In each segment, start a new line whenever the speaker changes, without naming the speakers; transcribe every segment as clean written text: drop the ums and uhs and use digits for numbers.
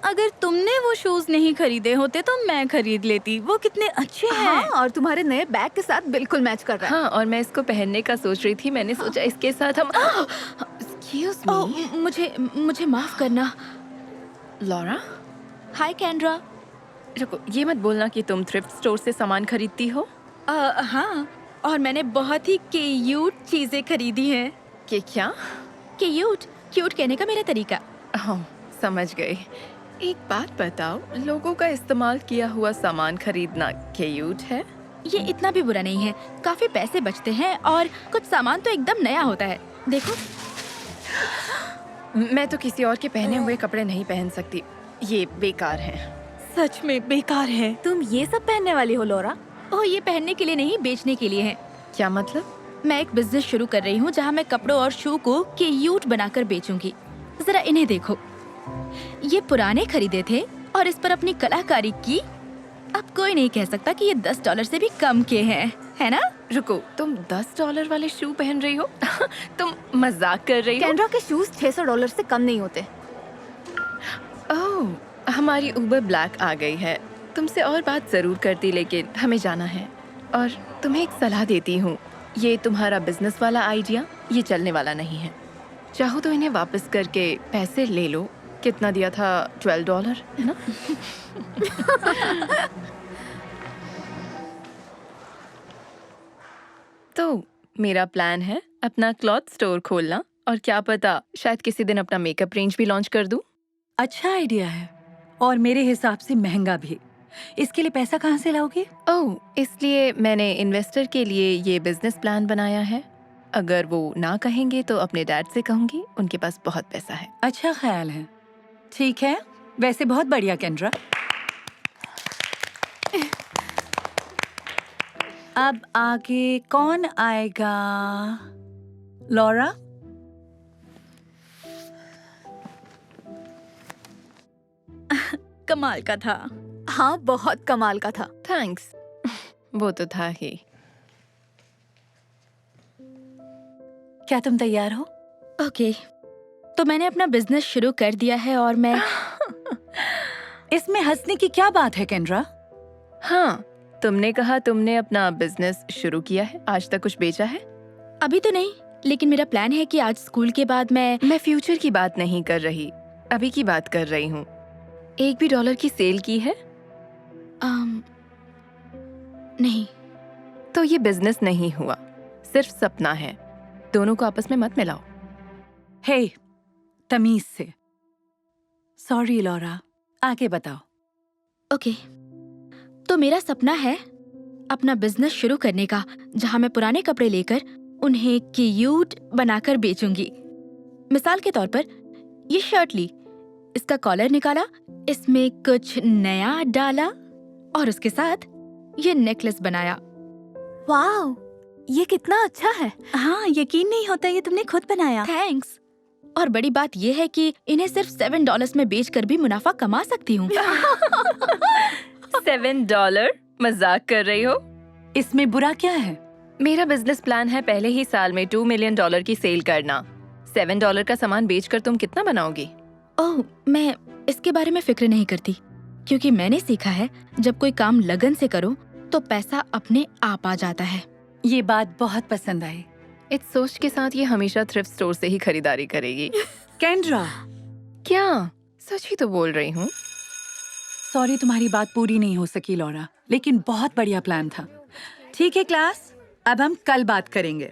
अगर तुमने वो शूज नहीं खरीदे होते तो मैं खरीद लेती। वो कितने अच्छे हैं।
हाँ, और तुम्हारे नए बैग के साथ बिल्कुल मैच कर रहा है।
हाँ, और मैं इसको पहनने का सोच रही थी। मैंने सोचा इसके साथ हम एक्सक्यूज मी।
मुझे मुझे माफ करना।
लॉरा,
हाय केंड्रा।
रुको, ये मत बोलना कि तुम थ्रिफ्ट स्टोर से सामान खरीदती हो।
हाँ, और मैंने बहुत ही क्यूट चीजें खरीदी हैं।
कि क्या?
क्यूट क्यूट कहने का मेरा तरीका।
हाँ, समझ गई। एक बात बताओ, लोगों का इस्तेमाल किया हुआ सामान खरीदना क्यूट है?
ये इतना भी बुरा नहीं है। काफी पैसे बचते हैं और कुछ सामान तो एकदम नया होता है। देखो।
मैं तो किसी और के पहने हुए कपड़े नहीं पहन सकती। ये बेकार हैं।
सच में बेकार है।
तुम ये सब पहनने वाली हो लोरा?
ओह, ये पहनने के लिए नहीं, बेचने के लिए है।
क्या मतलब?
मैं एक बिजनेस शुरू कर रही हूँ जहाँ मैं कपड़ों और शू को क्यूट बनाकर बेचूंगी। जरा इन्हें देखो। ये पुराने खरीदे थे और इस पर अपनी कलाकारी की। अब कोई नहीं कह सकता कि ये $10 से भी कम के हैं, है ना?
रुको, तुम $10 वाले शू पहन रही हो? तुम मजाक कर रही हो?
कैंड्रा के शूज $600 से कम नहीं होते।
ओह, हमारी उबर ब्लैक आ गई है। तुमसे और बात जरूर करती, लेकिन हमें जाना है। और तुम्हें एक सलाह देती हूँ, ये तुम्हारा बिजनेस वाला आइडिया ये चलने वाला नहीं है। चाहो तो इन्हें वापस करके पैसे ले लो। कितना दिया था? $12, है ना? तो मेरा प्लान है अपना क्लॉथ स्टोर खोलना, और क्या पता शायद किसी दिन अपना मेकअप रेंज भी लॉन्च कर दूं।
अच्छा आइडिया है, और मेरे हिसाब से महंगा भी। इसके लिए पैसा कहाँ से लाओगे?
ओह, इसलिए मैंने इन्वेस्टर के लिए ये बिजनेस प्लान बनाया है। अगर वो ना कहेंगे तो अपने डैड से कहूंगी, उनके पास बहुत पैसा है।
अच्छा ख्याल है। ठीक है, वैसे बहुत बढ़िया केंड्रा। अब आगे कौन आएगा? लॉरा?
कमाल का था।
हाँ, बहुत कमाल का था।
थैंक्स। वो तो था ही।
क्या तुम तैयार हो?
ओके, तो मैंने अपना बिजनेस शुरू कर दिया है और मैं
इसमें हंसने की क्या बात है केंड्रा?
हाँ, तुमने कहा तुमने अपना बिजनेस शुरू किया है। आज तक कुछ बेचा है?
अभी तो नहीं, लेकिन मेरा प्लान है कि आज स्कूल के बाद मैं
फ्यूचर की बात नहीं कर रही, अभी की बात कर रही हूँ। एक भी डॉलर की सेल की है?
नहीं।
तो ये बिजनेस नहीं हुआ, सिर्फ सपना है। दोनों को आपस में मत मिलाओ।
हे, तमीज से। सॉरी लॉरा, आगे बताओ।
ओके, तो मेरा सपना है अपना बिजनेस शुरू करने का, जहाँ मैं पुराने कपड़े लेकर उन्हें क्यूट बनाकर बेचूंगी। मिसाल के तौर पर ये शर्ट ली, इसका कॉलर निकाला, इसमें कुछ नया डाला और उसके साथ ये नेकलेस बनाया।
वाह, ये कितना अच्छा है।
हाँ, यकीन नहीं होता ये तुमने खुद बनाया। थैंक्स। और बड़ी बात ये है कि इन्हें सिर्फ $7 में बेचकर भी मुनाफा कमा सकती हूँ।
$7? मजाक कर रही हो?
इसमें बुरा क्या है?
मेरा बिजनेस प्लान है पहले ही साल में $2 मिलियन की सेल करना। $7 का सामान बेचकर तुम कितना बनाओगी?
ओह, मैं इसके बारे में फिक्र नहीं करती, क्योंकि मैंने सीखा है जब कोई काम लगन से करो तो पैसा अपने आप आ जाता है।
ये बात बहुत पसंद आई।
इस सोच के साथ ये हमेशा थ्रिफ्ट स्टोर से ही खरीदारी करेगी।
केंड्रा,
क्या? सच ही तो बोल रही हूँ।
सॉरी तुम्हारी बात पूरी नहीं हो सकी लॉरा, लेकिन बहुत बढ़िया प्लान था। ठीक है क्लास, अब हम कल बात करेंगे।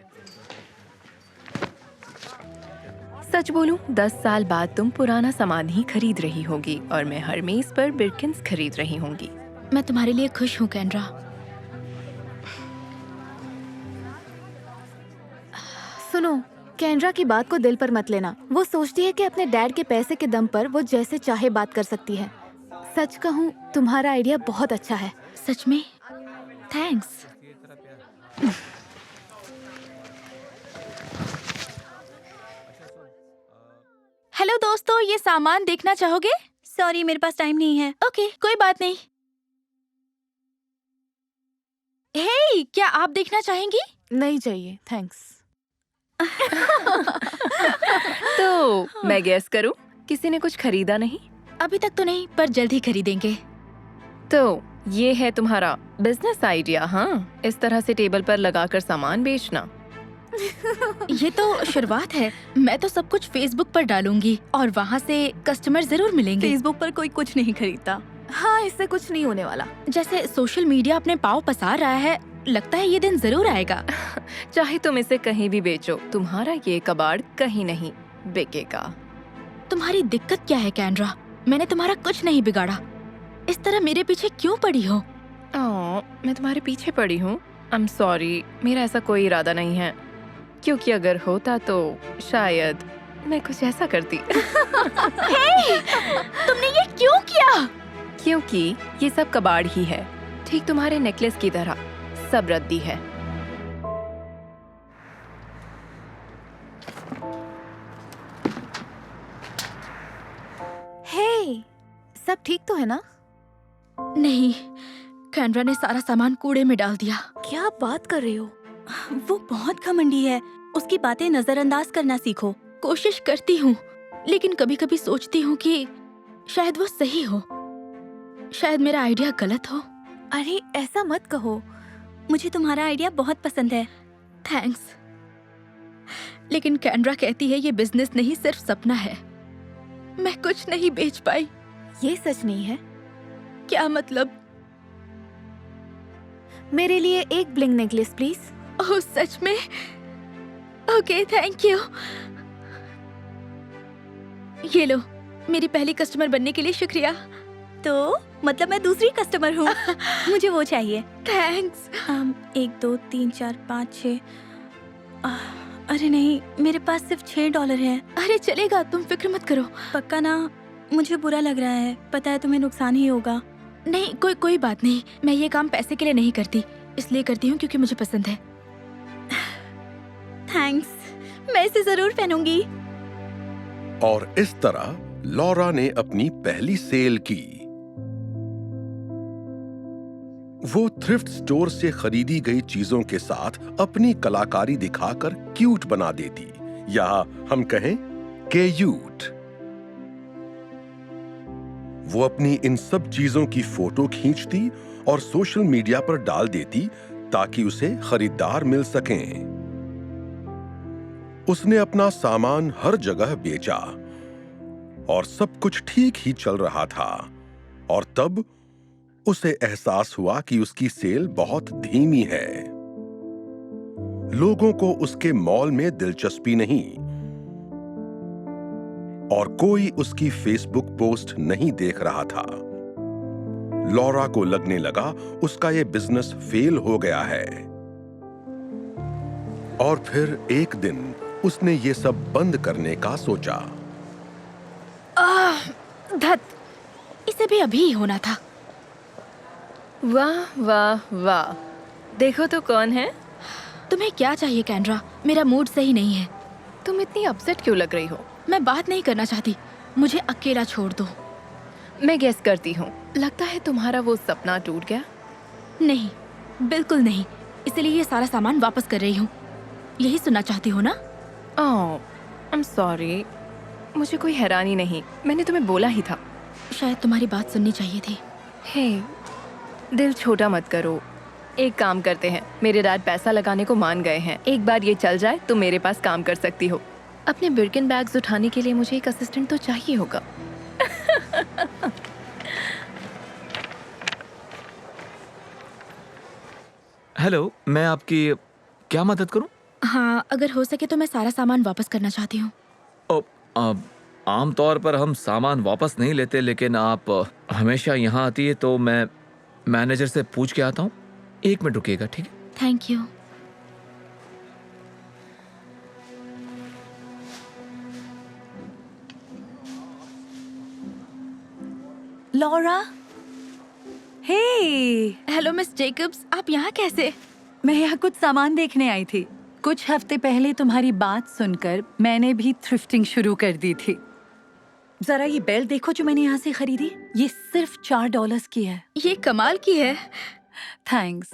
सच बोलूं, 10 साल बाद तुम पुराना सामान ही खरीद रही होगी और मैं हर मेज पर बिर्किन्स खरीद रही होंगी।
मैं तुम्हारे लिए खुश हूँ केंड्रा।
सुनो, केंड्रा की बात को दिल पर मत लेना। वो सोचती है कि अपने डैड के पैसे के दम पर वो जैसे चाहे बात कर सकती है। सच कहूँ, तुम्हारा आइडिया बहुत अच्छा है।
सच में? थैंक्स। हेलो दोस्तों, ये सामान देखना चाहोगे? सॉरी, मेरे पास टाइम नहीं है। ओके, कोई बात नहीं। हे, क्या आप देखना चाहेंगी?
नहीं चाहिए, थैंक्स।
तो मैं गेस करूं, किसी ने कुछ खरीदा नहीं?
अभी तक तो नहीं, पर जल्द ही खरीदेंगे।
तो ये है तुम्हारा बिजनेस आइडिया? हाँ, इस तरह से टेबल पर लगाकर सामान बेचना।
ये तो शुरुआत है। मैं तो सब कुछ फेसबुक पर डालूंगी और वहाँ से कस्टमर जरूर मिलेंगे।
फेसबुक पर कोई कुछ नहीं खरीदता।
हाँ, इससे कुछ नहीं होने वाला।
जैसे सोशल मीडिया अपने पाँव पसार रहा है, लगता है ये दिन जरूर आएगा।
चाहे तुम इसे कहीं भी बेचो, तुम्हारा ये कबाड़ कहीं नहीं बिकेगा।
तुम्हारी दिक्कत क्या है कैंड्रा? मैंने तुम्हारा कुछ नहीं बिगाड़ा। इस तरह मेरे पीछे क्यों पड़ी हो?
मैं तुम्हारे पीछे पड़ी हूँ। आई एम सॉरी, मेरा ऐसा कोई इरादा नहीं है, क्योंकि अगर होता तो शायद मैं कुछ ऐसा करती।
तुमने ये क्यों किया?
क्योंकि ये सब कबाड़ ही है, ठीक तुम्हारे नेकलेस की तरह, सब रद्दी है।
हे, सब ठीक तो है ना?
नहीं, कैंड्रा ने सारा सामान कूड़े में डाल दिया।
क्या बात कर रही हो?
वो बहुत घमंडी है, उसकी बातें नजरअंदाज करना सीखो।
कोशिश करती हूँ, लेकिन कभी कभी सोचती हूँ कि शायद वो सही हो, शायद मेरा आइडिया गलत हो।
अरे ऐसा मत कहो।
मुझे तुम्हारा आइडिया बहुत पसंद है।
थैंक्स। लेकिन कैंड्रा कहती है ये बिजनेस नहीं, सिर्फ सपना है। मैं कुछ नहीं बेच पाई।
ये सच नहीं है।
क्या मतलब?
मेरे लिए एक ब्लिंग नेकलेस प्लीज।
ओह सच में? Okay, thank you. ये लो, मेरी पहली कस्टमर बनने के लिए शुक्रिया।
तो मतलब मैं दूसरी कस्टमर हूँ। मुझे वो चाहिए।
थैंक्स।
1 2 3 4 5 6। अरे नहीं, मेरे पास सिर्फ $6 है।
अरे चलेगा, तुम फिक्र मत करो।
पक्का ना? मुझे बुरा लग रहा है, पता है तुम्हें नुकसान ही होगा।
नहीं, कोई बात नहीं। मैं ये काम पैसे के लिए नहीं करती, इसलिए करती हूँ क्योंकि मुझे पसंद है।
थैंक्स, मैं इसे जरूर पहनूंगी।
और इस तरह लॉरा ने अपनी पहली सेल की। वो थ्रिफ्ट स्टोर से खरीदी गई चीजों के साथ अपनी कलाकारी दिखाकर क्यूट बना देती, या हम कहें क्यूट। वो अपनी इन सब चीजों की फोटो खींचती और सोशल मीडिया पर डाल देती ताकि उसे खरीदार मिल सकें। उसने अपना सामान हर जगह बेचा और सब कुछ ठीक ही चल रहा था, और तब उसे एहसास हुआ कि उसकी सेल बहुत धीमी है। लोगों को उसके मॉल में दिलचस्पी नहीं, और कोई उसकी फेसबुक पोस्ट नहीं देख रहा था। लॉरा को लगने लगा उसका ये बिजनेस फेल हो गया है। और फिर एक दिन उसने ये सब बंद करने का सोचा।
धत, इसे भी अभी ही होना था।
वाह वाह वाह, देखो तो कौन है।
तुम्हें क्या चाहिए कैंड्रा? मेरा मूड सही नहीं है।
तुम इतनी अपसेट क्यों लग रही हो?
मैं बात नहीं करना चाहती, मुझे अकेला छोड़ दो।
मैं गेस करती हूँ, लगता है तुम्हारा वो सपना टूट गया।
नहीं, बिल्कुल नहीं, इसलिए ये सारा सामान वापस कर रही हूँ। यही सुनना चाहती हो ना?
ओह, आई एम सॉरी, मुझे कोई हैरानी नहीं, मैंने तुम्हें बोला ही था।
शायद तुम्हारी बात सुननी चाहिए थी।
हे, दिल छोटा मत करो। एक काम करते हैं, मेरे डैड पैसा लगाने को मान गए हैं। एक बार ये चल जाए तो मेरे पास काम कर सकती हो। अपने बिर्किन बैग्स उठाने के लिए मुझे एक असिस्टेंट तो चाहिए होगा।
हेलो, मैं आपकी क्या मदद करूं?
हाँ, अगर हो सके तो मैं सारा सामान वापस करना चाहती हूँ।
आमतौर पर हम सामान वापस नहीं लेते, लेकिन आप हमेशा यहाँ आती है तो मैं मैनेजर से पूछ के आता हूँ। 1 मिनट रुकिएगा, ठीक है?
Thank you.
Laura, hey.
Hello miss Jacobs, आप यहाँ कैसे?
मैं यहाँ कुछ सामान देखने आई थी। कुछ हफ्ते पहले तुम्हारी बात सुनकर मैंने भी थ्रिफ्टिंग शुरू कर दी थी। जरा ये बेल्ट देखो जो मैंने यहाँ से खरीदी, ये सिर्फ $4 की है।
ये कमाल की है।
थैंक्स।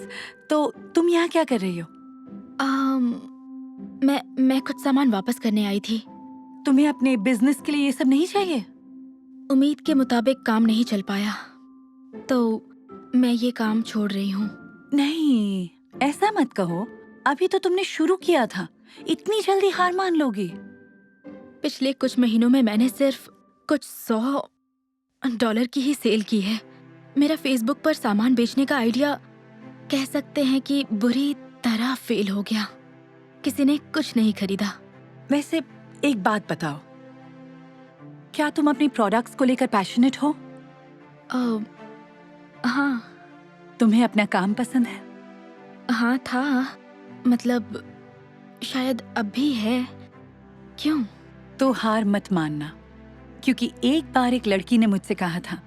तो तुम यहाँ क्या कर रही हो?
मैं कुछ सामान वापस करने आई थी।
तुम्हें अपने बिजनेस के लिए ये सब नहीं चाहिए?
उम्मीद के मुताबिक काम नहीं चल पाया, तो मैं ये काम छोड़ रही हूँ।
नहीं, ऐसा मत कहो। अभी तो तुमने शुरू किया था, इतनी जल्दी हार मान लोगी?
पिछले कुछ महीनों में मैंने सिर्फ कुछ $100 की ही सेल की है। मेरा फेसबुक पर सामान बेचने का आइडिया कह सकते हैं कि बुरी तरह फेल हो गया। किसी ने कुछ नहीं खरीदा।
वैसे एक बात बताओ, क्या तुम अपनी प्रोडक्ट्स को लेकर पैशनेट हो?
हाँ।
तुम्हें अपना काम पसंद है?
हाँ था, मतलब शायद अब भी है। क्यों?
तो हार मत मानना, क्योंकि एक बार एक लड़की ने मुझसे कहा था,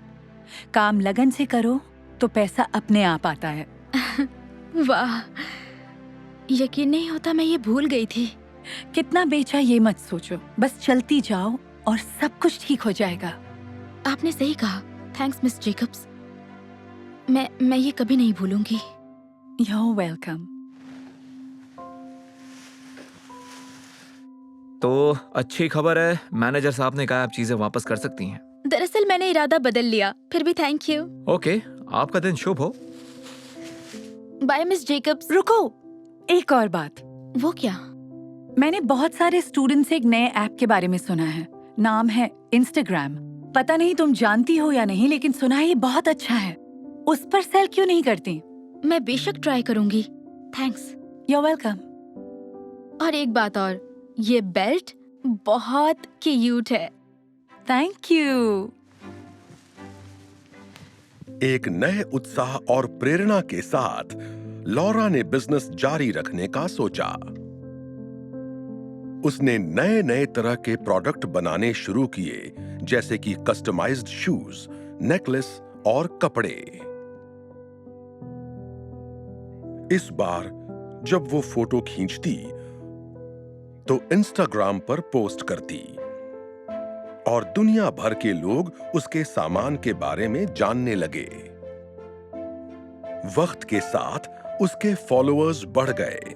काम लगन से करो तो पैसा अपने आप आता है।
वाह, यकीन नहीं होता मैं ये भूल गई थी।
कितना बेचा ये मत सोचो, बस चलती जाओ और सब कुछ ठीक हो जाएगा।
आपने सही कहा। Thanks miss Jacob's. मैं ये कभी नहीं भूलूंगी।
You're welcome।
तो अच्छी खबर है, मैनेजर साहब ने कहा आप चीजें वापस कर सकती हैं।
दरअसल मैंने इरादा बदल लिया, फिर भी थैंक यू।
ओके, आपका दिन शुभ हो।
Bye miss Jacobs.
रुको, एक और बात।
वो क्या?
मैंने बहुत सारे स्टूडेंट्स से एक नए ऐप के बारे में सुना है, नाम है इंस्टाग्राम। पता नहीं तुम जानती हो या नहीं, लेकिन सुना है ये बहुत अच्छा है। उस पर सेल क्यों नहीं करती?
मैं बेशक ट्राई करूंगी। थैंक्स।
You're welcome।
और एक बात और, ये बेल्ट बहुत क्यूट है।
Thank you.
एक नए उत्साह और प्रेरणा के साथ लॉरा ने बिजनेस जारी रखने का सोचा। उसने नए नए तरह के प्रोडक्ट बनाने शुरू किए, जैसे कि कस्टमाइज्ड शूज, नेकलेस और कपड़े। इस बार जब वो फोटो खींचती तो इंस्टाग्राम पर पोस्ट करती और दुनिया भर के लोग उसके सामान के बारे में जानने लगे। वक्त के साथ उसके फॉलोअर्स बढ़ गए।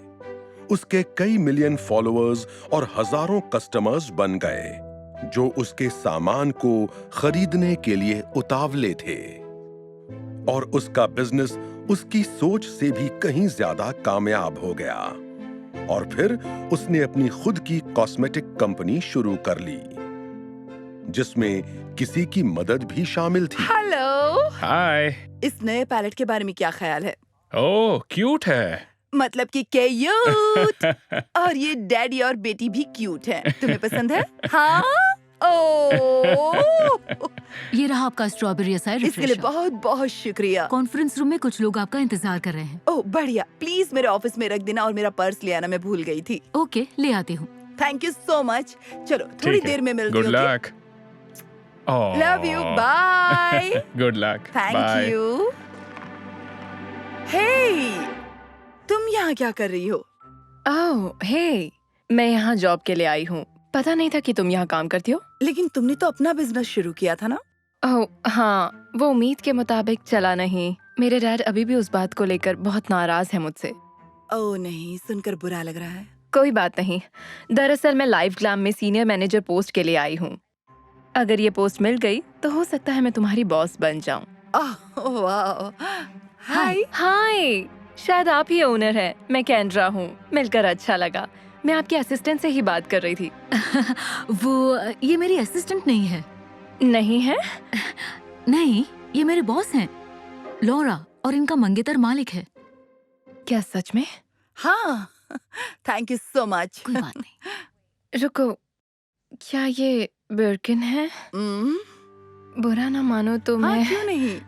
उसके कई मिलियन फॉलोअर्स और हजारों कस्टमर्स बन गए, जो उसके सामान को खरीदने के लिए उतावले थे। और उसका बिजनेस उसकी सोच से भी कहीं ज्यादा कामयाब हो गया। और फिर उसने अपनी खुद की कॉस्मेटिक कंपनी शुरू कर ली, जिसमें किसी की मदद भी शामिल थी।
हेलो,
हाय।
इस नए पैलेट के बारे में क्या ख्याल है?
ओह, क्यूट है।
मतलब कि क्यूट। और ये डैडी और बेटी भी क्यूट है। तुम्हें पसंद है? हाँ। ओह,
ये रहा आपका स्ट्रॉबेरी असाई
इसके लिए
रिफ्रेशर।
बहुत बहुत शुक्रिया।
कॉन्फ्रेंस रूम में कुछ लोग आपका इंतजार कर रहे हैं।
ओह बढ़िया, प्लीज मेरे ऑफिस में रख देना, और मेरा पर्स ले आना, मैं भूल गई थी।
ओके, ले आती हूँ।
Thank you so much. चलो थोड़ी देर में मिलती
गुड
हूँ।
Luck.
Love you, bye.
Good luck.
Thank you. Hey, तुम यहाँ क्या कर रही हो?
ओह, हे, मैं यहाँ जॉब के लिए आई हूँ। पता नहीं था कि तुम यहाँ काम करती हो।
लेकिन तुमने तो अपना बिजनेस शुरू किया था ना?
ओह हाँ, वो उम्मीद के मुताबिक चला नहीं। मेरे डैड अभी भी उस बात को लेकर बहुत नाराज है मुझसे।
ओह नहीं, सुनकर बुरा लग रहा है।
कोई बात नहीं। दरअसल मैं लाइव ग्लैम में सीनियर मैनेजर पोस्ट के लिए आई हूँ। अगर ये पोस्ट मिल गई तो हो सकता है मैं तुम्हारी बॉस बन जाऊँ।
ओह वाह। हाय।
हाय, शायद आप ही ओनर हैं। मैं केंड्रा हूँ। मिलकर अच्छा लगा। मैं आपके असिस्टेंट से ही बात कर रही थी।
वो ये मेरी असिस्टेंट नहीं है।
नहीं है?
नहीं, ये मेरे बॉस हैं, लॉरा, और इनका मंगेतर मालिक है।
क्या सच में?
हाँ, थैंक यू सो मच।
कोई बात नहीं।
रुको, क्या ये बिर्किन है? बुरा ना मानो तो
हाँ,
मैं।
क्यों नहीं?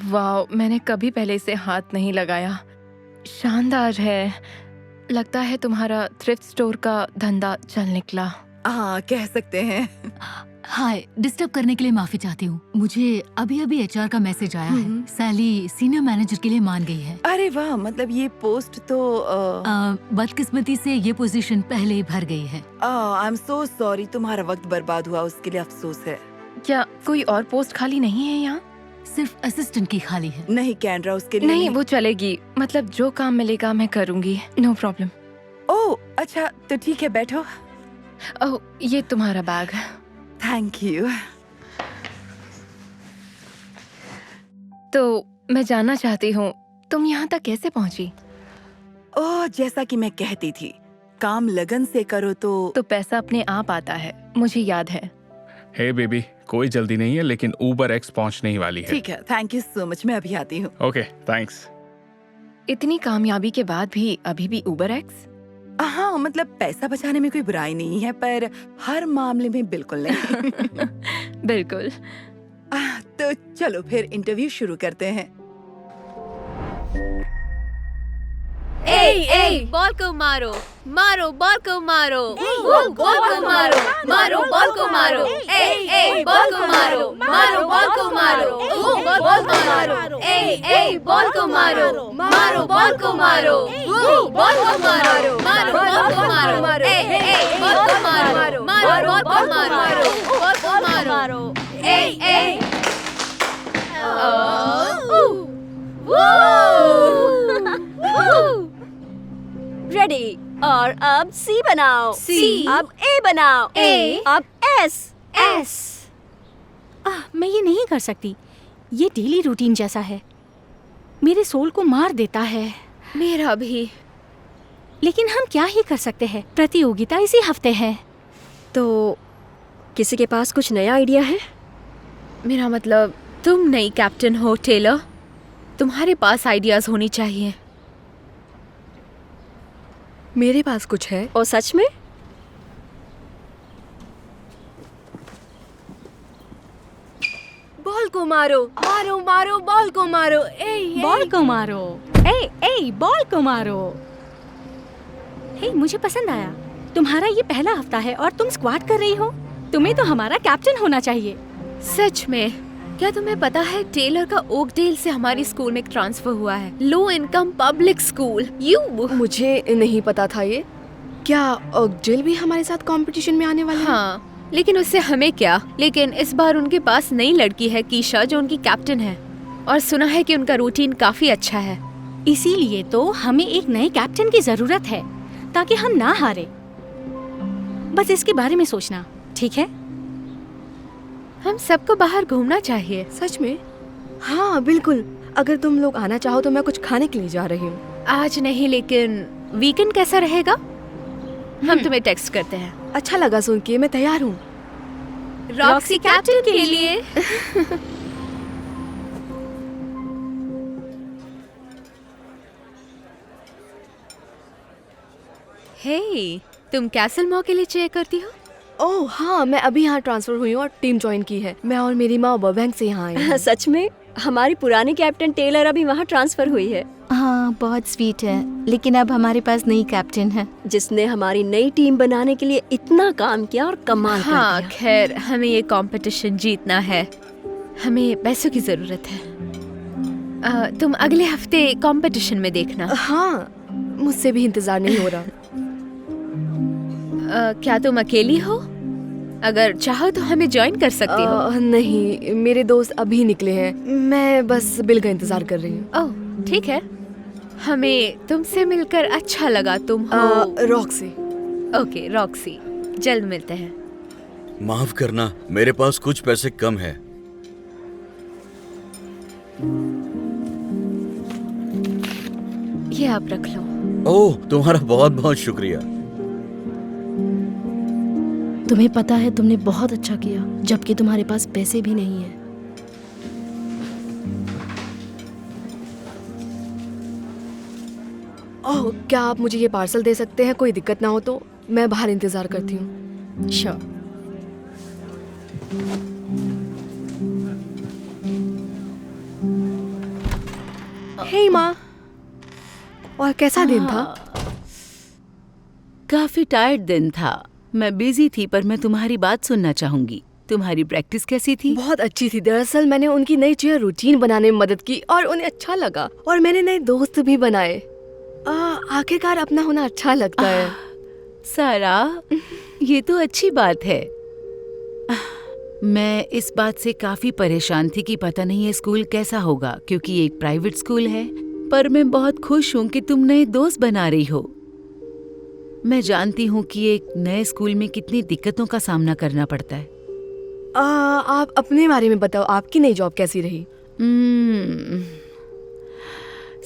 वाओ, मैंने कभी पहले इसे हाथ नहीं लगाया। शानदार है। लगता है तुम्हारा थ्रिफ्ट स्टोर का धंधा चल निकला।
हाँ, कह सकते हैं।
हाय, डिस्टर्ब करने के लिए माफी चाहती हूँ। मुझे अभी अभी एचआर का मैसेज आया है। सैली सीनियर मैनेजर के लिए मान गई है।
अरे वाह, मतलब ये पोस्ट तो
बदकिस्मती से ये पोजीशन पहले ही भर गई है।
आई एम सो सॉरी, तुम्हारा वक्त बर्बाद हुआ, उसके लिए अफसोस है।
क्या कोई और पोस्ट खाली नहीं है यहाँ?
सिर्फ असिस्टेंट की खाली है।
नहीं कैंड्रा, उसके लिए
नहीं, वो चलेगी। मतलब जो काम मिलेगा मैं करूँगी। No problem.
ओह अच्छा, तो ठीक है, बैठो।
ओह, ये तुम्हारा बैग।
Thank you.
तो मैं जानना चाहती हूँ तुम यहाँ तक कैसे पहुँची?
ओह, जैसा कि मैं कहती थी, काम लगन से करो तो
पैसा अपने आप आता है, मुझे याद है।
हे बेबी, कोई जल्दी नहीं है, लेकिन उबर एक्स पहुंचने ही वाली है।
ठीक है, थैंक यू सो मच, मैं अभी आती हूँ।
Okay, thanks.
इतनी कामयाबी के बाद भी अभी भी उबर एक्स?
हाँ, मतलब पैसा बचाने में कोई बुराई नहीं है, पर हर मामले में बिल्कुल नहीं।
बिल्कुल।
तो चलो फिर इंटरव्यू शुरू करते हैं।
बॉल को मारो, मारो बॉल को मारो, बॉल को मारो, मारो बॉल को मारो, बॉल को मारो, मारो बॉल को मारो, बॉल को मारो, बॉल को मारो, मारो बॉल को मारो, बॉल को मारो, मारो बॉल को मारो, बॉल को मारो, मारो बॉल को मारो, बॉल को मारो,
रेडी। और अब सी बनाओ,
सी।
अब ए बनाओ,
ए।
अब एस।
मैं ये नहीं कर सकती, ये डेली रूटीन जैसा है, मेरे सोल को मार देता है।
मेरा भी।
लेकिन हम क्या ही कर सकते हैं, प्रतियोगिता इसी हफ्ते है।
तो किसी के पास कुछ नया आइडिया है?
मेरा मतलब तुम नई कैप्टन हो टेलर, तुम्हारे पास आइडियाज होनी चाहिए।
मेरे पास कुछ है। और सच में? बॉल को मारो, मारो मारो बॉल को मारो,
बॉल को मारो, बॉल को मारो। हे, मुझे पसंद आया। तुम्हारा ये पहला हफ्ता है और तुम स्क्वाट कर रही हो। तुम्हें तो हमारा कैप्टन होना चाहिए।
सच में? क्या तुम्हें पता है टेलर का ओकडेल से हमारी स्कूल में ट्रांसफर हुआ है, लो इनकम पब्लिक स्कूल।
मुझे नहीं पता था ये। क्या ओकडेल भी हमारे साथ कंपटीशन में आने वाला है?
हाँ, लेकिन उससे हमें क्या। लेकिन इस बार उनके पास नई लड़की है कीशा, जो उनकी कैप्टन है, और सुना है कि उनका रूटीन काफी अच्छा है।
इसीलिए तो हमें एक नए कैप्टन की जरूरत है, ताकि हम ना हारे। बस इसके बारे में सोचना, ठीक है?
हम सबको बाहर घूमना चाहिए।
सच में? हाँ बिल्कुल। अगर तुम लोग आना चाहो तो मैं कुछ खाने के लिए जा रही हूँ।
आज नहीं, लेकिन वीकेंड कैसा रहेगा? हम तुम्हें टेक्स्ट करते हैं।
अच्छा लगा सुन के, मैं तैयार हूँ।
रॉक्सी कैप्टन के लिए। हे, तुम कैसल मॉल के लिए चेक करती हो?
ओह हाँ, मैं अभी यहाँ ट्रांसफर हुई हूँ और टीम ज्वाइन की है। मैं और मेरी माँ बर्बैंक से यहाँ आई। सच में? हमारी पुरानी कैप्टन टेलर अभी वहाँ ट्रांसफर हुई है।
हाँ, बहुत स्वीट है, लेकिन अब हमारे पास नई कैप्टन है
जिसने हमारी नई टीम बनाने के लिए इतना काम किया और कमाल कर
हाँ,
दिया।
खैर हमें ये कंपटीशन जीतना है, हमें पैसों की जरूरत है। तुम अगले हफ्ते कंपटीशन में देखना।
हाँ, मुझसे भी इंतजार नहीं हो रहा।
क्या तुम अकेली हो? अगर चाहो तो हमें ज्वाइन कर सकती हो।
नहीं, मेरे दोस्त अभी निकले हैं, मैं बस बिल का इंतजार कर रही हूँ।
ओह ठीक है, हमें तुमसे मिलकर अच्छा लगा। तुम हो
रॉक्सी।
ओके रॉक्सी, जल्द मिलते हैं।
माफ करना, मेरे पास कुछ पैसे कम है।
ये आप रख लो।
ओह, तुम्हारा बहुत बहुत शुक्रिया।
तुम्हें पता है तुमने बहुत अच्छा किया, जबकि तुम्हारे पास पैसे भी नहीं है। ओह, क्या आप मुझे ये पार्सल दे सकते हैं? कोई दिक्कत ना हो तो मैं बाहर इंतजार करती हूँ। श्योर। हे माँ, और कैसा दिन था?
काफी टायर्ड दिन था। मैं बिजी थी, पर मैं तुम्हारी बात सुनना चाहूंगी। तुम्हारी प्रैक्टिस कैसी थी?
बहुत अच्छी थी। दरअसल मैंने उनकी नई चेयर रूटीन बनाने में मदद की और उन्हें अच्छा लगा, और मैंने नए दोस्त भी बनाए। आखिरकार अपना होना अच्छा लगता है।
सारा, ये तो अच्छी बात है। मैं इस बात से काफी परेशान थी कि पता नहीं ये स्कूल कैसा होगा, क्योंकि ये एक प्राइवेट स्कूल है। पर मैं बहुत खुश हूँ कि तुम नए दोस्त बना रही हो। मैं जानती हूँ कि एक नए स्कूल में कितनी दिक्कतों का सामना करना पड़ता है।
आप अपने बारे में बताओ, आपकी नई जॉब कैसी रही?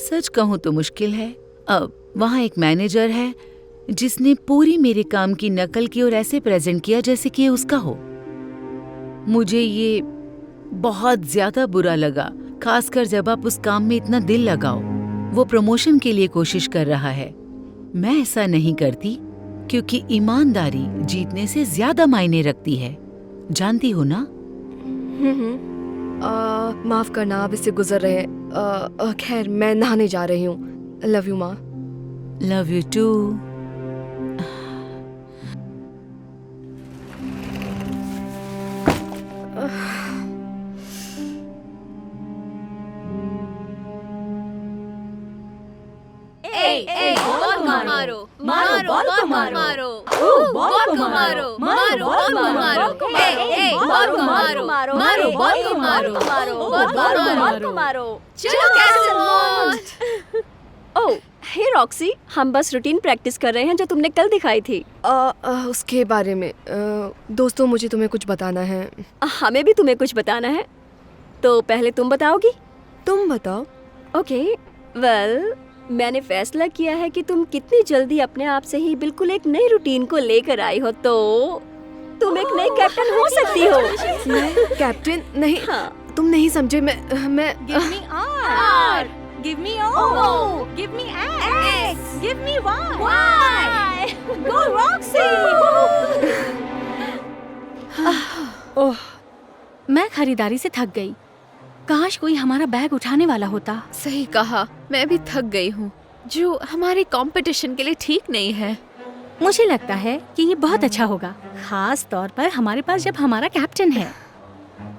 सच कहूँ तो मुश्किल है। अब वहाँ एक मैनेजर है जिसने पूरी मेरे काम की नकल की और ऐसे प्रेजेंट किया जैसे कि ये उसका हो। मुझे ये बहुत ज्यादा बुरा लगा, खासकर जब आप उस काम में इतना दिल लगाओ। वो प्रमोशन के लिए कोशिश कर रहा है। मैं ऐसा नहीं करती क्योंकि ईमानदारी जीतने से ज्यादा मायने रखती है, जानती हो ना?
माफ करना, आप इससे गुजर रहे हैं। खैर, मैं नहाने जा रही हूँ। लव यू माँ।
Love you too.
मारो मारो बॉल को मारो, बॉल को मारो, मारो बॉल को मारो, बॉल को मारो, मारो बॉल को मारो, बॉल को मारो। चलो कैसल मॉन्ट।
ओह हे रॉक्सी, हम बस रूटीन प्रैक्टिस कर रहे हैं जो तुमने कल दिखाई थी।
उसके बारे में दोस्तों, मुझे तुम्हें कुछ बताना है।
हमें भी तुम्हें कुछ बताना है, तो पहले तुम बताओगी?
तुम बताओ।
ओके, वेल मैंने फैसला किया है कि तुम कितनी जल्दी अपने आप से ही बिल्कुल एक नई रूटीन को लेकर आई हो, तो तुम एक नई कैप्टन हो सकती हो।
मैं कैप्टन नहीं? हाँ। तुम नहीं समझे। मैं
Give me R, give me O, give me X, give me Y. Go Roxy. ओह, मैं खरीदारी से थक गई। काश कोई हमारा बैग उठाने वाला होता।
सही कहा, मैं भी थक गई हूँ, जो हमारे कंपटीशन के लिए ठीक नहीं है।
मुझे लगता है कि ये बहुत अच्छा होगा, खास तौर पर हमारे पास जब हमारा कैप्टन है।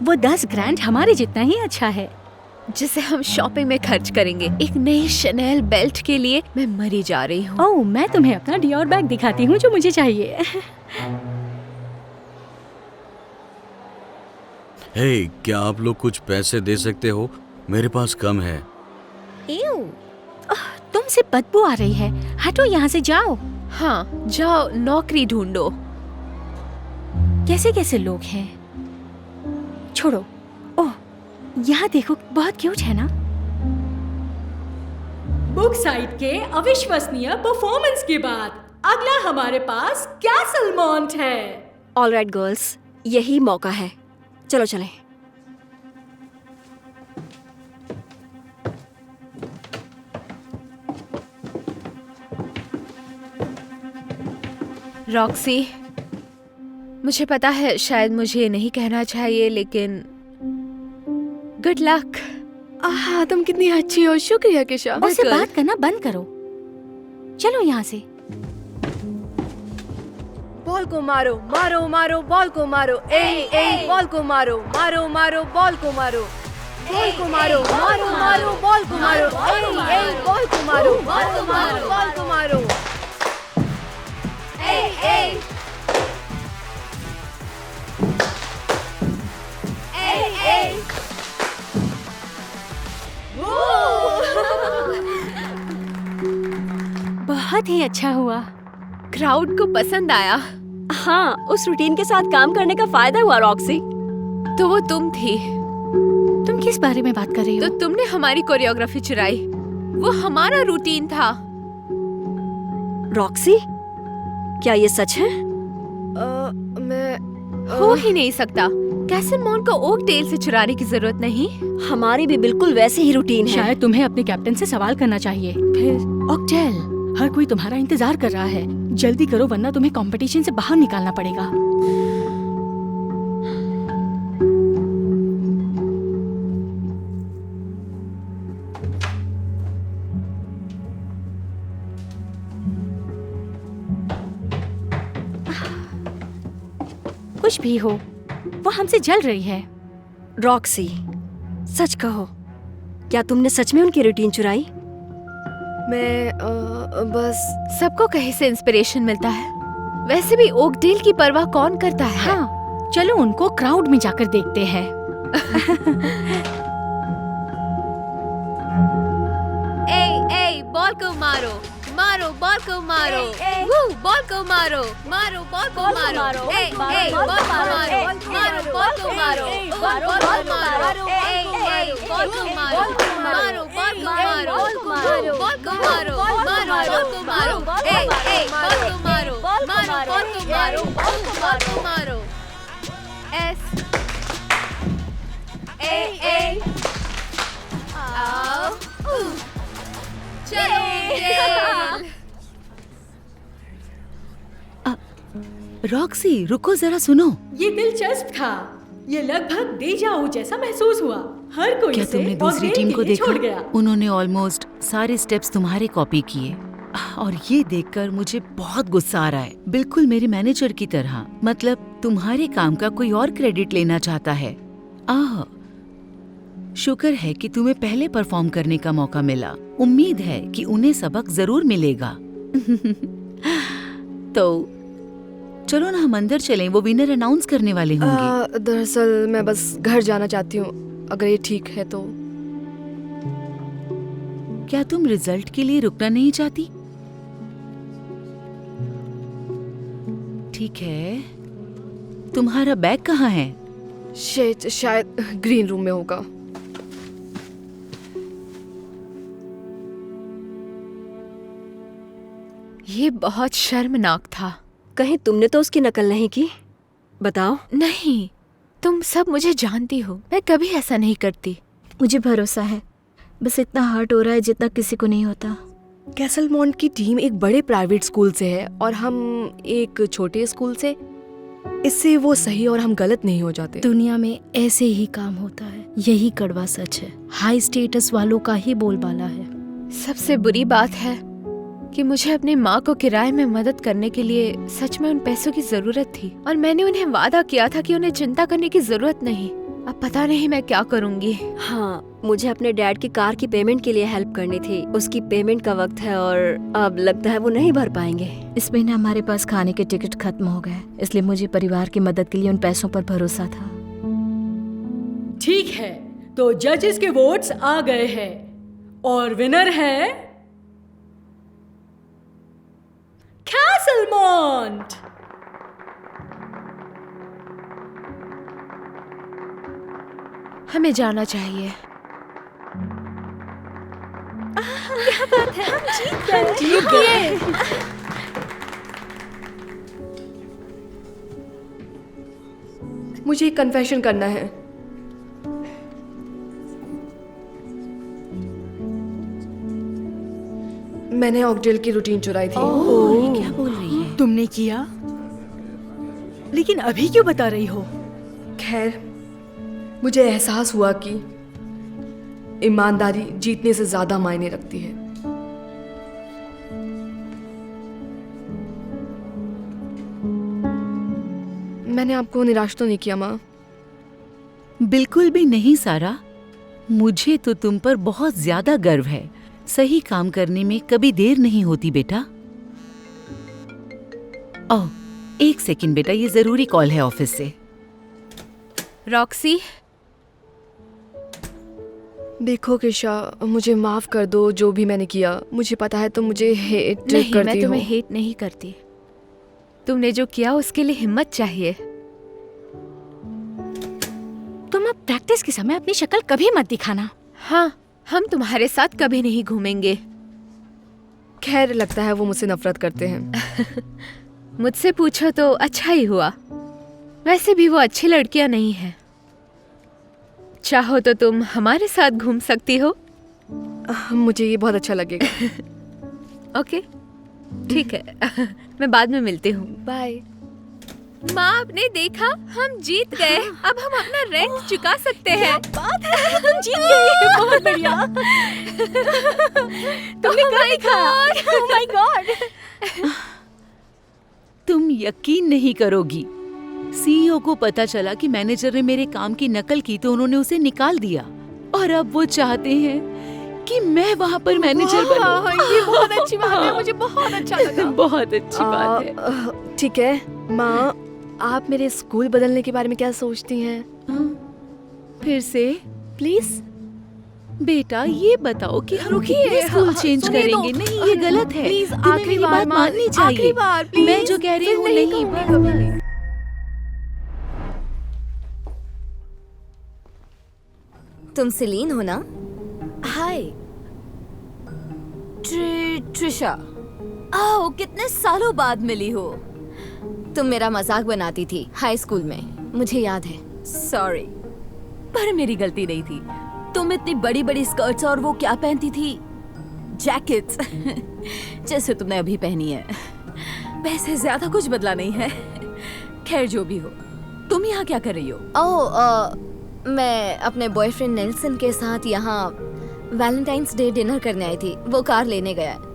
वो 10 ग्रैंड हमारे जितना ही अच्छा है,
जिसे हम शॉपिंग में खर्च करेंगे। एक नई शनेल बेल्ट के लिए मैं मरी जा रही हूँ।
ओह, मैं तुम्हें अपना डियोर बैग दिखाती हूँ जो मुझे चाहिए।
हे, क्या आप लोग कुछ पैसे दे सकते हो? मेरे पास कम है।
तुमसे बदबू आ रही है, हटो यहाँ से, जाओ।
हाँ, जाओ नौकरी ढूंढो।
कैसे कैसे लोग हैं। छोड़ो। ओह, यहाँ देखो, बहुत क्यूट है ना। बुक साइट के अविश्वसनीय परफॉर्मेंस के बाद अगला हमारे पास कैसल मॉन्ट है।
ऑलराइट गर्ल्स, यही मौका है, चलो चलें।
रॉक्सी, मुझे पता है शायद मुझे नहीं कहना चाहिए, लेकिन गुड लक।
तुम कितनी अच्छी हो। शुक्रिया केशा।
उससे बात करना बंद करो, चलो यहाँ से।
बॉल को मारो, मारो मारो बॉल को मारो, ए बॉल को मारो, मारो मारो बॉल को मारो, बॉल को मारो, मारो मारो बॉल को मारो, ए बॉल को मारो, बॉल को मारो, बॉल को मारो, ए
बहुत ही अच्छा हुआ।
क्राउड को पसंद आया।
हाँ, उस रूटीन के साथ काम करने का फायदा हुआ रॉक्सी।
तो वो तुम थी।
तुम किस बारे में बात कर रही हो?
तो तुमने हमारी कोरियोग्राफी चुराई। वो हमारा रूटीन था।
रॉक्सी, क्या ये सच है?
हो ही नहीं सकता। कैसल मॉन्ट को ओक टेल से चुराने की जरूरत नहीं।
हमारी भी बिल्कुल वैसे ही रूटीन है।
शायद तुम्हें अपने कैप्टन से सवाल करना चाहिए। फिर ऑक्टेल, हर कोई तुम्हारा इंतजार कर रहा है, जल्दी करो वरना तुम्हें कंपटीशन से बाहर निकालना पड़ेगा। कुछ भी हो, वो हमसे जल रही है।
रॉक्सी, सच कहो, क्या तुमने सच में उनकी रूटीन चुराई?
मैं बस
सबको कहीं से इंस्पिरेशन मिलता है। वैसे भी ओकडेल की परवाह कौन करता है?
हाँ, चलो उनको क्राउड में जाकर देखते हैं।
ए बॉल को मारो, मारो बॉल को मारो, बॉल को मारो, मारो बॉल को मारो, बॉल को मारो, मारो बॉल को मारो, बॉल को मारो, बॉल को मारो, बॉल बॉल को मारो, ए ए बॉल को मारो, मारो बॉल को मारो, बॉल को मारो। एस ए ए आओ, चलो गेल।
रॉक्सी रुको जरा सुनो।
ये दिलचस्प था। ये लगभग डेजावू जैसा महसूस हुआ। हर कोई
क्या
इसे
तुमने दूसरी
और
टीम
गेम
को
के लिए छोड़
देखा?
गया।
उन्होंने ऑलमोस्ट सारे स्टेप्स तुम्हारे कॉपी किए और ये देखकर मुझे बहुत गुस्सा आ रहा है, बिल्कुल मेरे मैनेजर की तरह। मतलब तुम्हारे काम का कोई और क्रेडिट लेना चाहता है। शुक्र है कि तुम्हें पहले परफॉर्म करने का मौका मिला। उम्मीद है कि उन्हें सबक जरूर मिलेगा। तो चलो ना हम अंदर चलें, वो विनर अनाउंस करने वाले होंगे।
दरअसल मैं बस घर जाना चाहती हूँ, अगर ये ठीक है तो।
क्या तुम रिजल्ट के लिए रुकना नहीं चाहती? ठीक है, तुम्हारा बैग कहाँ है?
शायद ग्रीन रूम में होगा।
ये बहुत शर्मनाक था।
कहीं तुमने तो उसकी नकल नहीं की? बताओ।
नहीं, तुम सब मुझे जानती हो, मैं कभी ऐसा नहीं करती।
मुझे भरोसा है, बस इतना हर्ट हो रहा है जितना किसी को नहीं होता।
कैसलमॉन्ट की टीम एक बड़े प्राइवेट स्कूल से है और हम एक छोटे स्कूल से। इससे वो सही और हम गलत नहीं हो जाते।
दुनिया में ऐसे ही काम होता है, यही कड़वा सच है। हाई स्टेटस वालों का ही बोलबाला है।
सबसे बुरी बात है कि मुझे अपनी माँ को किराए में मदद करने के लिए सच में उन पैसों की जरूरत थी और मैंने उन्हें वादा किया था कि उन्हें चिंता करने की जरूरत नहीं। अब पता नहीं मैं क्या करूँगी।
हाँ, मुझे अपने डैड की कार की पेमेंट के लिए हेल्प करनी थी। उसकी पेमेंट का वक्त है और अब लगता है वो नहीं भर पाएंगे।
इस महीने हमारे पास खाने के टिकट खत्म हो गए, इसलिए मुझे परिवार की मदद के लिए उन पैसों पर भरोसा था।
ठीक है, तो जजेस के वोट्स आ गए हैं और विनर है कैसलमॉन्ट।
हमें जाना चाहिए।
क्या बात है, हम जीत गए।
मुझे एक कन्फेशन करना है। मैंने ऑक्टेल की रूटीन चुराई थी।
ये क्या बोल रही है?
तुमने किया? लेकिन अभी क्यों बता रही हो?
खैर, मुझे एहसास हुआ कि ईमानदारी जीतने से ज्यादा मायने रखती है। मैंने आपको निराश तो नहीं किया माँ?
बिल्कुल भी नहीं सारा, मुझे तो तुम पर बहुत ज्यादा गर्व है। सही काम करने में कभी देर नहीं होती बेटा। ओह, एक सेकंड बेटा, ये जरूरी कॉल है ऑफिस से।
रॉक्सी,
देखो किशा, मुझे माफ कर दो जो भी मैंने किया। मुझे पता है तुम मुझे हेट
नहीं,
करती
मैं तुम्हें
हो।
हेट नहीं करती। तुमने जो किया उसके लिए हिम्मत चाहिए।
तुम अब प्रैक्टिस के समय अपनी शक्ल कभी मत दिखाना।
हाँ, हम तुम्हारे साथ कभी नहीं घूमेंगे।
खैर, लगता है वो मुझसे नफरत करते हैं।
मुझसे पूछो तो अच्छा ही हुआ। वैसे भी वो अच्छी लड़कियां नहीं है। चाहो तो तुम हमारे साथ घूम सकती हो।
मुझे ये बहुत अच्छा लगेगा।
ओके, ठीक है। मैं बाद में मिलती हूँ।
बाय।
माँ, आपने देखा, हम जीत गए। अब हम अपना रेंट चुका सकते हैं।
बात है, हम जीत गए। बहुत बढ़िया। तुमने कर दिखाया। Oh my God।
तुम यकीन नहीं करोगी, सीईओ को पता चला कि मैनेजर ने मेरे काम की नकल की तो उन्होंने उसे निकाल दिया और अब वो चाहते हैं कि मैं वहाँ पर मैनेजर बनूं।
ये बहुत अच्छी बात है, मुझे बहुत अच्छा लगा।
बहुत अच्छी बात है।
ठीक है माँ, आप मेरे स्कूल बदलने के बारे में क्या सोचती हैं?
फिर से
प्लीज
बेटा, ये बताओ कि हम कितने स्कूल चेंज करेंगे? नहीं, ये गलत है।
प्लीज,
तुम्हें
आखिरी
मेरी
बार
बात माननी चाहिए।
आखिरी बार प्लीज।
मैं जो कह रही हूँ नहीं।
तुम सेलिन हो ना?
हाय।
ट्रिशा,
आओ, कितने सालों बाद मिली हो। तुम मेरा मजाक बनाती थी हाई स्कूल में, मुझे याद है।
सॉरी, पर मेरी गलती नहीं थी। तुम इतनी बड़ी बड़ी स्कर्ट्स और वो क्या पहनती थी, जैकेट्स जैसे तुमने अभी पहनी है। वैसे ज्यादा कुछ बदला नहीं है। खैर जो भी हो, तुम यहाँ क्या कर रही हो?
मैं अपने बॉयफ्रेंड नेल्सन के साथ यहाँ वैलेंटाइंस डे डिनर करने आई थी। वो कार लेने गया है।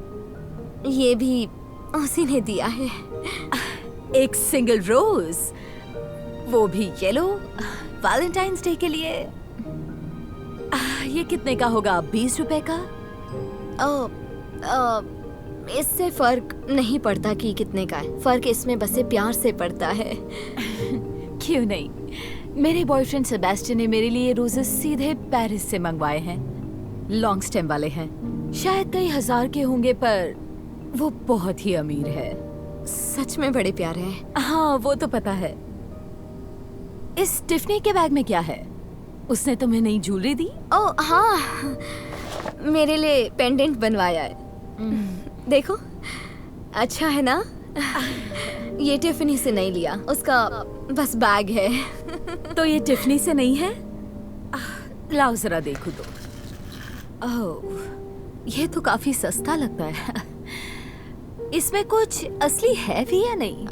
ये भी उसी ने दिया है।
एक सिंगल रोज, वो भी येलो, वैलेंटाइंस डे के लिए। ये कितने का होगा? 20 रुपए का?
इससे फर्क नहीं पड़ता कि कितने का है। फर्क इसमें बस प्यार से पड़ता है।
क्यों नहीं, मेरे बॉयफ्रेंड सेबेस्टियन ने मेरे लिए रोजेस सीधे पेरिस से मंगवाए हैं। लॉन्ग स्टेम वाले हैं, शायद कई हजार के होंगे, पर वो बहुत ही अमीर है।
सच में बड़े प्यारे हैं।
हाँ, वो तो पता है। इस टिफनी के बैग में क्या है? उसने तुम्हें नई ज्वेलरी दी?
ओह हाँ, मेरे लिए पेंडेंट बनवाया है। देखो, अच्छा है ना? ये टिफनी से नहीं लिया, उसका बस बैग है।
तो ये टिफनी से नहीं है? लाओ जरा देखो तो। ओह, ये तो काफी सस्ता लगता है। इसमें कुछ असली है भी या नहीं?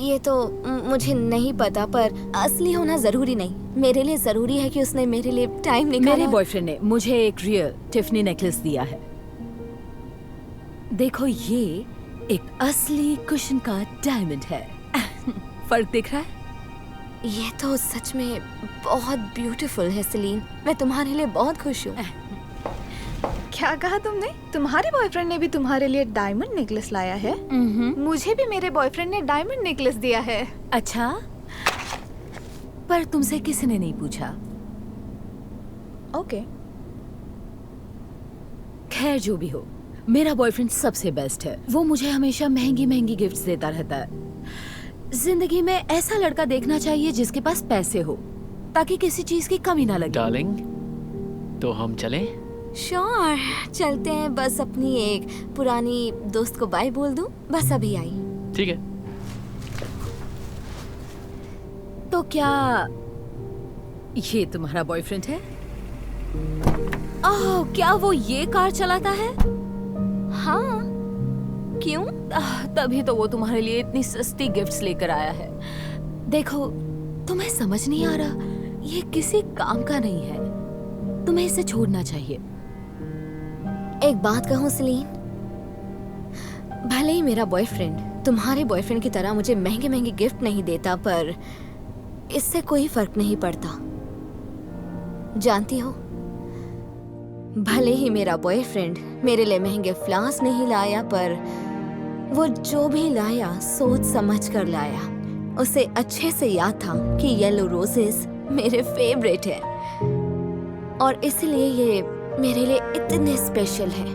ये तो मुझे नहीं पता, पर असली होना जरूरी नहीं। मेरे लिए जरूरी है कि उसने मेरे लिए टाइम निकाला।
मेरे बॉयफ्रेंड ने मुझे एक रियल टिफनी नेकलेस दिया है। देखो, ये एक असली कुशन का डायमंड है। फर्क दिख रहा है?
ये तो सच में बहुत ब्यूटीफुल है सेलिन। मैं तुम्हारे लिए बहुत खुश हूँ।
क्या कहा तुमने? तुम्हारे बॉयफ्रेंड ने भी तुम्हारे लिए डायमंड नेकलेस लाया है? मुझे भी मेरे बॉयफ्रेंड ने डायमंड नेकलेस दिया है।
अच्छा, पर तुमसे किसी ने नहीं पूछा।
ओके।
खैर जो भी हो, मेरा बॉयफ्रेंड सबसे बेस्ट है। वो मुझे हमेशा महंगी महंगी गिफ्ट्स देता रहता है। जिंदगी में ऐसा लड़का देखना चाहिए जिसके पास पैसे हो, ताकि किसी चीज की कमी ना लगे।
डार्लिंग, तो हम चलें?
श्योर, चलते हैं। बस अपनी एक पुरानी दोस्त को बाय बोल दूं। बस अभी आई।
ठीक है।
तो क्या ये तुम्हारा बॉयफ्रेंड है? ओह, क्या वो ये कार चलाता है?
हाँ। क्यों?
तभी तो वो तुम्हारे लिए इतनी सस्ती गिफ्ट्स लेकर आया है। देखो, तुम्हें समझ नहीं आ रहा, ये किसी काम का नहीं है। तुम्हें इसे छोड़ना चाहिए।
एक बात कहूं सेलिन, भले ही मेरा बॉयफ्रेंड तुम्हारे बॉयफ्रेंड की तरह मुझे महंगे महंगे गिफ्ट नहीं देता, पर इससे कोई फर्क नहीं पड़ता। जानती हो, भले ही मेरा बॉयफ्रेंड मेरे लिए महंगे फ्लावर्स नहीं लाया, पर वो जो भी लाया सोच समझ कर लाया। उसे अच्छे से याद था कि येलो रोजेस मेरे फेवरेट है, और इसलिए ये मेरे लिए इतने स्पेशल है।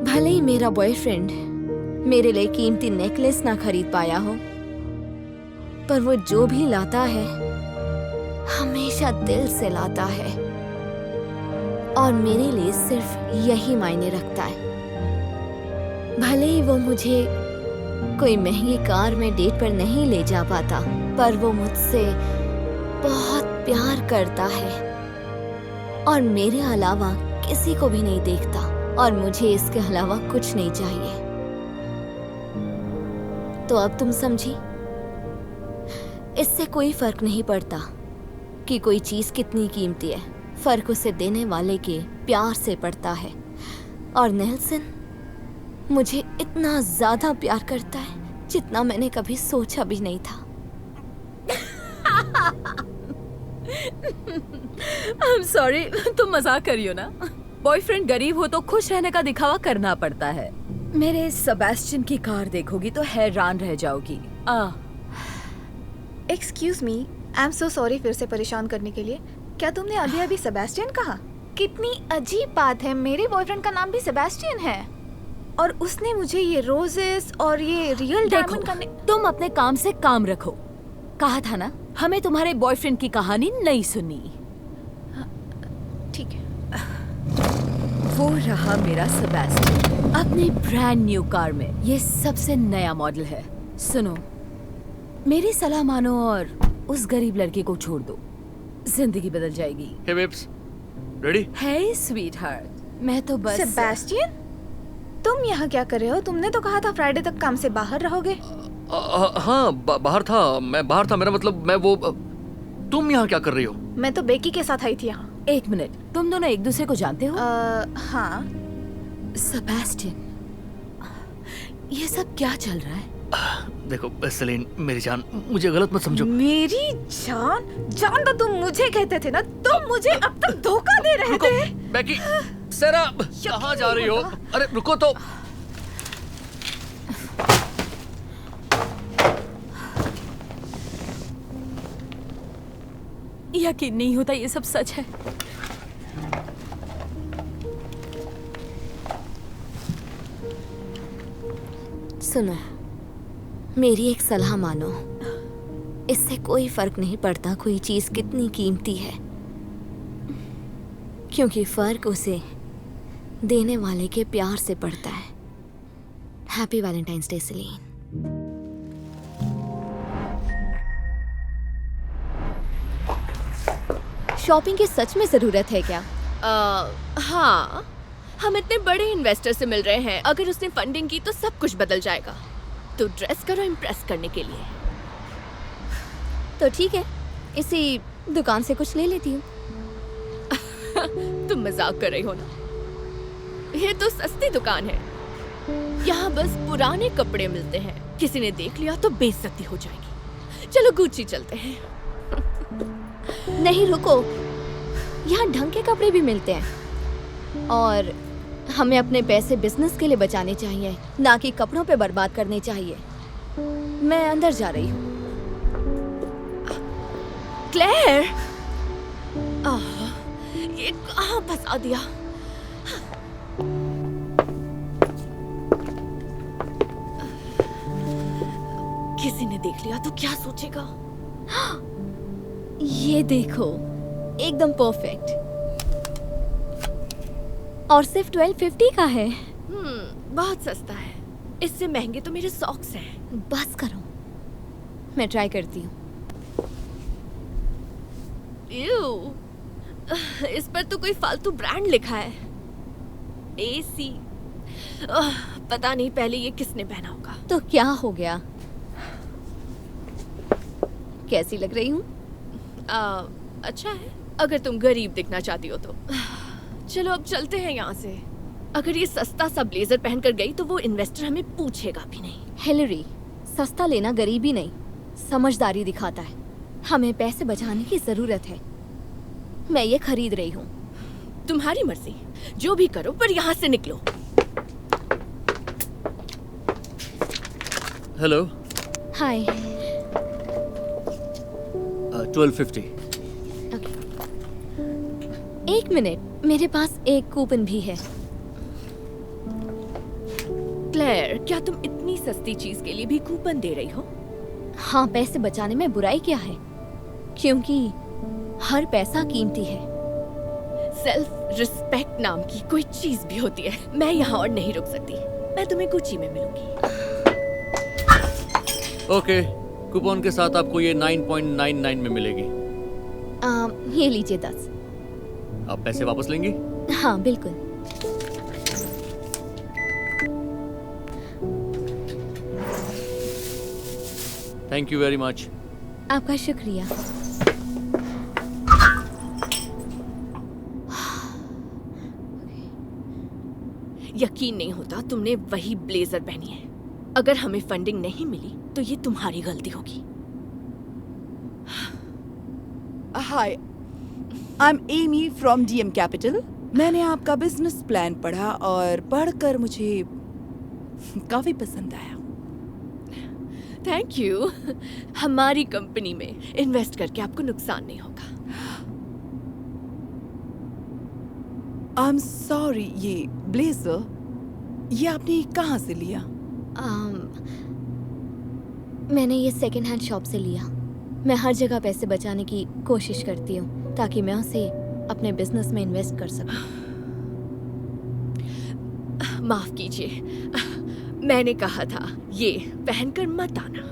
भले ही मेरा बॉयफ्रेंड मेरे लिए कीमती नेकलेस ना खरीद पाया हो, पर वो जो भी लाता है हमेशा दिल से लाता है, और मेरे लिए सिर्फ यही मायने रखता है। भले ही वो मुझे कोई महंगी कार में डेट पर नहीं ले जा पाता, पर वो मुझसे बहुत प्यार करता है, और मेरे अलावा किसी को भी नहीं देखता, और मुझे इसके अलावा कुछ नहीं चाहिए। तो अब तुम समझी? इससे कोई फर्क नहीं पड़ता कि कोई चीज कितनी कीमती है, फर्क उसे देने वाले के प्यार से पड़ता है। और नेल्सन मुझे इतना ज्यादा प्यार करता है जितना मैंने कभी सोचा भी नहीं था।
I'm sorry, तुम मजाक कर रही हो ना? बॉयफ्रेंड गरीब हो तो खुश रहने का दिखावा करना पड़ता है। मेरे सेबेस्टियन की कार देखोगी तो हैरान रह जाओगी।
Excuse me, I am so sorry फिर से परेशान करने के लिए। क्या तुमने अभी अभी सेबेस्टियन कहा? कितनी अजीब बात है, मेरे बॉयफ्रेंड का नाम भी सेबेस्टियन है, और उसने मुझे ये रोजेस और ये रियल डायमंड करने।
तुम अपने काम से काम रखो। कहा था ना, हमें तुम्हारे बॉयफ्रेंड की कहानी नहीं सुननी।
ठीक है।
वो रहा मेरा सेबेस्टियन अपने ब्रांड न्यू कार में। ये सबसे नया मॉडल है। सुनो, मेरी सलाह मानो और उस गरीब लड़के को छोड़ दो, जिंदगी बदल जाएगी।
हे बेब्स, रेडी?
हे स्वीटहार्ट, मैं तो बस।
सेबेस्टियन, तुम यहाँ क्या कर रहे हो? तुमने तो कहा था फ्राइडे तक काम से बाहर रहोगे।
हाँ, बाहर था। मैं बाहर था, मेरा मतलब मैं वो। तुम यहाँ क्या कर रही हो?
मैं तो बेकी के साथ आई थी यहाँ।
एक मिनट, तुम दोनों एक दूसरे को जानते हो?
हाँ।
सेबेस्टियन, ये सब क्या चल रहा है?
देखो सेलिन, मेरी जान, मुझे गलत मत समझो।
मेरी जान? जान तो तुम मुझे कहते थे ना, तुम मुझे अब तक धोखा दे रहे थे।
बेकी, सेरा, कहाँ जा रही हो? अरे रुको तो।
यकीन नहीं होता ये सब सच है।
सुनो, मेरी एक सलाह मानो। इससे कोई फर्क नहीं पड़ता कोई चीज कितनी कीमती है, क्योंकि फर्क उसे देने वाले के प्यार से पड़ता है। Happy Valentine's day Celine. Shopping की सच में जरूरत है क्या?
हाँ, हम इतने बड़े इन्वेस्टर से मिल रहे हैं। अगर उसने फंडिंग की तो सब कुछ बदल जाएगा। तो ड्रेस करो इम्प्रेस करने के लिए।
तो ठीक है, इसी दुकान से कुछ ले लेती हूँ।
तुम मजाक कर रही हो ना? ये तो सस्ती दुकान है। यहाँ बस पुराने कपड़े मिलते हैं। किसी ने देख लिया तो बेइज्जती हो जाएगी। चलो गुच्ची चलते हैं।
नहीं रुको, यहाँ ढंग के कपड़े भी मिलते हैं और हमें अपने पैसे बिजनेस के लिए बचाने चाहिए, ना कि कपड़ों पे बर्बाद करने चाहिए। मैं अंदर जा रही हूँ।
क्लेयर, ये कहाँ फंसा दिया? किसी ने देख लिया तो क्या सोचेगा?
ये देखो, एकदम परफेक्ट। और सिर्फ 1250 का है।
बहुत सस्ता है। इससे महंगे तो मेरे सॉक्स हैं।
बस करो, मैं ट्राई करती हूँ।
इस पर तो कोई फालतू ब्रांड लिखा है। एसी। पता नहीं पहले ये किसने पहना होगा।
तो क्या हो गया? कैसी लग रही हूँ?
अच्छा है, अगर तुम गरीब दिखना चाहती हो तो। चलो अब चलते हैं यहाँ से। अगर ये सस्ता सा ब्लेजर पहनकर गई तो वो इन्वेस्टर हमें पूछेगा भी नहीं।
हिलरी, सस्ता लेना गरीबी नहीं, समझदारी दिखाता है। हमें पैसे बचाने की जरूरत है। मैं ये खरीद रही हूँ।
तुम्हारी मर्जी, जो भी करो, पर यहाँ से निकलो।
हेलो।
हाय।
1250।
एक मिनट, मेरे पास एक कूपन भी है।
क्लेयर, क्या तुम इतनी सस्ती चीज के लिए भी कूपन दे रही हो?
हाँ, पैसे बचाने में बुराई क्या है, क्योंकि हर पैसा कीमती है।
सेल्फ रिस्पेक्ट नाम की कोई चीज भी होती है। मैं यहाँ और नहीं रुक सकती। मैं तुम्हें गुच्ची में मिलूंगी।
ओके, कूपन के साथ आपको ये 9.99 में मिलेगी।
ये लीजिए 10।
आप पैसे वापस लेंगी?
हाँ बिल्कुल।
Thank you very much.
आपका शुक्रिया।
यकीन नहीं होता तुमने वही ब्लेजर पहनी है। अगर हमें फंडिंग नहीं मिली तो ये तुम्हारी गलती होगी।
Hi, I am Amy from DM Capital. मैंने आपका बिजनेस प्लान पढ़ा और पढ़कर मुझे काफी पसंद आया।
Thank you. हमारी कंपनी में इन्वेस्ट करके आपको नुकसान नहीं होगा।
आई एम सॉरी, ये ब्लेजर ये आपने कहाँ से लिया?
मैंने ये सेकंड हैंड शॉप से लिया। मैं हर जगह पैसे बचाने की कोशिश करती हूँ ताकि मैं उसे अपने बिजनेस में इन्वेस्ट कर सकूं।
माफ कीजिए, मैंने कहा था ये पहनकर मत आना।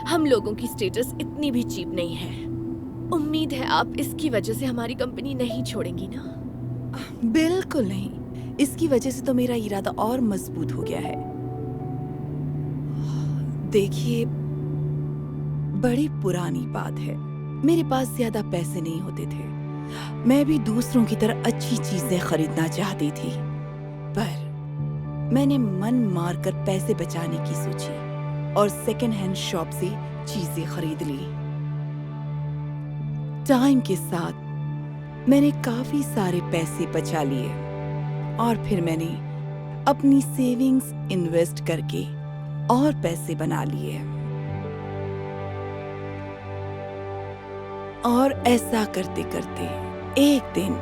हम लोगों की स्टेटस इतनी भी चीप नहीं है। उम्मीद है आप इसकी वजह से हमारी कंपनी नहीं छोड़ेंगी ना?
बिल्कुल नहीं, इसकी वजह से तो मेरा इरादा और मजबूत हो गया है। देखिए, बड़ी पुरानी बात है, मेरे पास ज्यादा पैसे नहीं होते थे। मैं भी दूसरों की तरह अच्छी चीजें खरीदना चाहती थी, पर मैंने मन मारकर पैसे बचाने की सोची और सेकेंड हैंड शॉप से चीजें खरीद ली। टाइम के साथ मैंने काफी सारे पैसे बचा लिए और फिर मैंने अपनी सेविंग्स इन्वेस्ट करके और पैसे बना लिए। और ऐसा करते करते एक दिन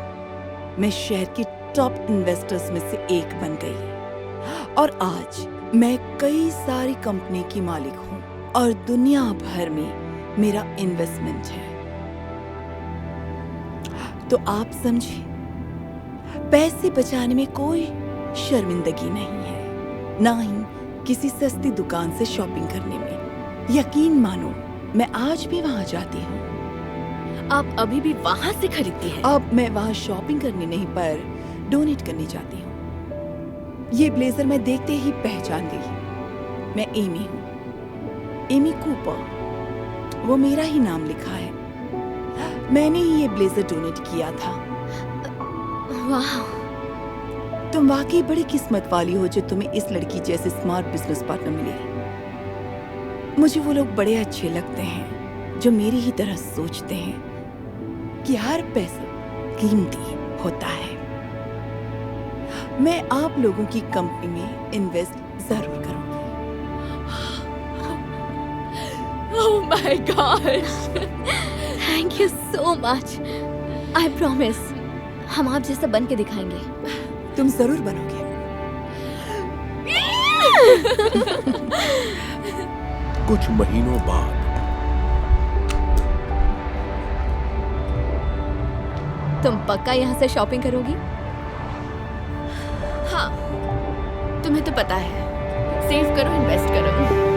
मैं शहर की टॉप इन्वेस्टर्स में से एक बन गई और आज मैं कई सारी कंपनी की मालिक हूँ और दुनिया भर में मेरा इन्वेस्टमेंट है। तो आप समझे, पैसे बचाने में कोई शर्मिंदगी नहीं है, ना ही किसी सस्ती दुकान से शॉपिंग करने में। यकीन मानो, मैं आज भी वहां जाती हूँ।
आप अभी भी वहां से खरीदती हैं?
अब मैं वहां शॉपिंग करने नहीं पर डोनेट करने जाती हूँ। ये ब्लेजर मैं देखते ही पहचान गई। मैं एमी हूँ, एमी कूपर, वो मेरा ही नाम लिखा है। मैंने ही ये ब्लेजर डोनेट किया था।
वाह,
तुम वाकई बड़ी किस्मत वाली हो जो तुम्हें इस लड़की जैसे स्मार्ट बिजनेस पार्टनर मिली। मुझे वो लोग बड़े अच्छे लगते हैं जो मेरी ही तरह सोचते हैं कि हर पैसा कीमती होता है। मैं आप लोगों की कंपनी में इन्वेस्ट जरूर करूंगी।
Oh my gosh! Thank you so much. I promise, हम आप जैसा बन के दिखाएंगे।
तुम जरूर बनोगे।
कुछ महीनों बाद
तुम पक्का यहाँ से शॉपिंग करोगी? हाँ, तुम्हें तो पता है, सेव करो, इन्वेस्ट करो।